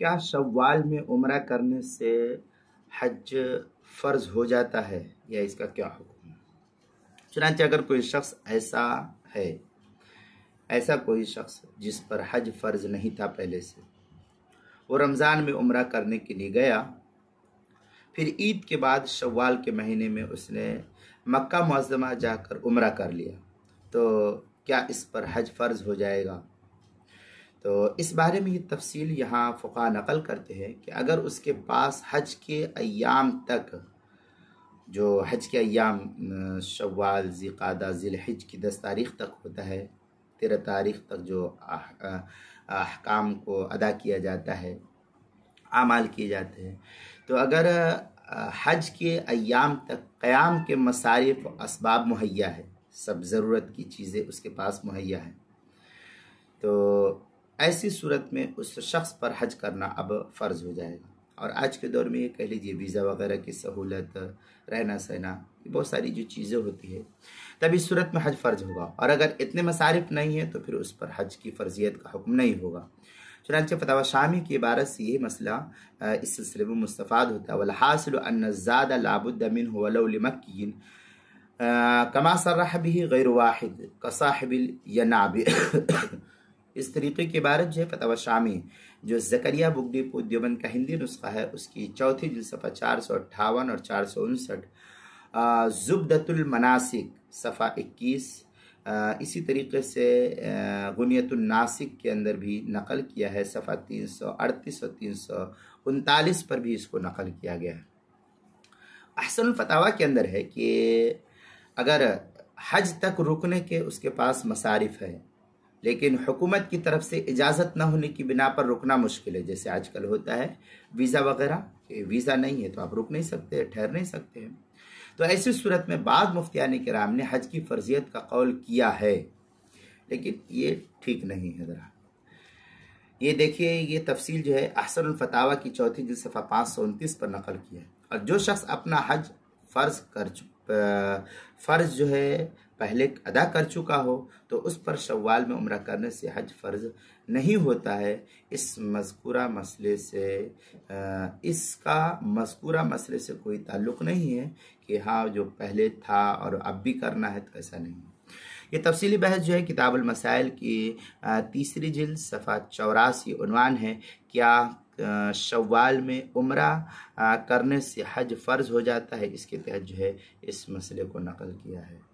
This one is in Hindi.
क्या शव्वाल में उम्रा करने से हज फ़र्ज हो जाता है या इसका क्या हुक्म है? चुनांचे अगर कोई शख्स ऐसा कोई शख्स जिस पर हज फ़र्ज नहीं था पहले से, वो रमज़ान में उम्रा करने के लिए गया, फिर ईद के बाद शव्वाल के महीने में उसने मक्का मुअज़्ज़मा जाकर उम्रा कर लिया, तो क्या इस पर हज फ़र्ज हो जाएगा? तो इस बारे में ये तफसील यहाँ फ़ुक़हा नक़ल करते हैं कि अगर उसके पास हज के अय्याम तक, जो हज के अय्याम शव्वाल, ज़िक़ादा, ज़िलहिज की 10 तारीख़ तक होता है, 13 तारीख़ तक जो अहकाम को अदा किया जाता है, आमाल किए जाते हैं, तो अगर हज के अय्याम तक क़याम के मसारिफ़ असबाब मुहैया है, सब ज़रूरत की चीज़ें उसके पास मुहैया है, तो ऐसी सूरत में उस शख्स पर हज करना अब फ़र्ज़ हो जाएगा। और आज के दौर में ये कह लीजिए वीज़ा वगैरह की सहूलत, रहना सहना, बहुत सारी जो चीज़ें होती है, तब इस सूरत में हज फ़र्ज़ होगा। और अगर इतने मसारिफ़ नहीं है तो फिर उस पर हज की फ़र्जियत का हुक्म नहीं होगा। चुनांचे फतवा शामी की इबारत से ये मसला इस सिलसिले में मुस्तफ़ाद होता है। वल हासिलु अन्न ज़ादा लाबुद्द मिन्हु वलौ लिमक्किन कमा सर्रह बिही गैरु वाहिद कसाहिबिल यनाबि। इस तरीके की इबारत जो है फतवा शामी, जो ज़करिया बुगडीपुर देवबंद का हिंदी नुस्खा है, उसकी चौथी जिल्द सफ़ा 458 और 459, ज़ुब्दतुल मनासिक सफ़ा 21, इसी तरीके से गुनियतुन नासिक के अंदर भी नकल किया है, सफ़ा 338 और 339 पर भी इसको नकल किया गया है। अहसन फतावा के अंदर है कि अगर हज तक रुकने के उसके पास मसारिफ़ है, लेकिन हुकूमत की तरफ से इजाज़त न होने की बिना पर रुकना मुश्किल है, जैसे आजकल होता है वीज़ा वगैरह, वीज़ा नहीं है तो आप रुक नहीं सकते, ठहर नहीं सकते हैं, तो ऐसी सूरत में बाद मुफ्तियान किराम ने हज की फ़र्जियत का कौल किया है, लेकिन ये ठीक नहीं है। ज़रा ये देखिए, ये तफसील जो है अहसनुल फतावा की चौथी जिल्द सफ़ा 529 पर नकल किया है। और जो शख्स अपना हज फ़र्ज़ जो है पहले अदा कर चुका हो, तो उस पर शव्वाल में उम्रा करने से हज फ़र्ज़ नहीं होता है। इसका मज़कूरा मसले से कोई ताल्लुक़ नहीं है कि हाँ जो पहले था और अब भी करना है, तो ऐसा नहीं है। ये तफसीली बहस जो है किताबुल मसाइल की तीसरी जिल्द सफ़ा 84 उन्वान है, क्या शव्वाल में उम्रा करने से हज फ़र्ज़ हो जाता है, इसके तहत जो है इस मसले को नकल किया है।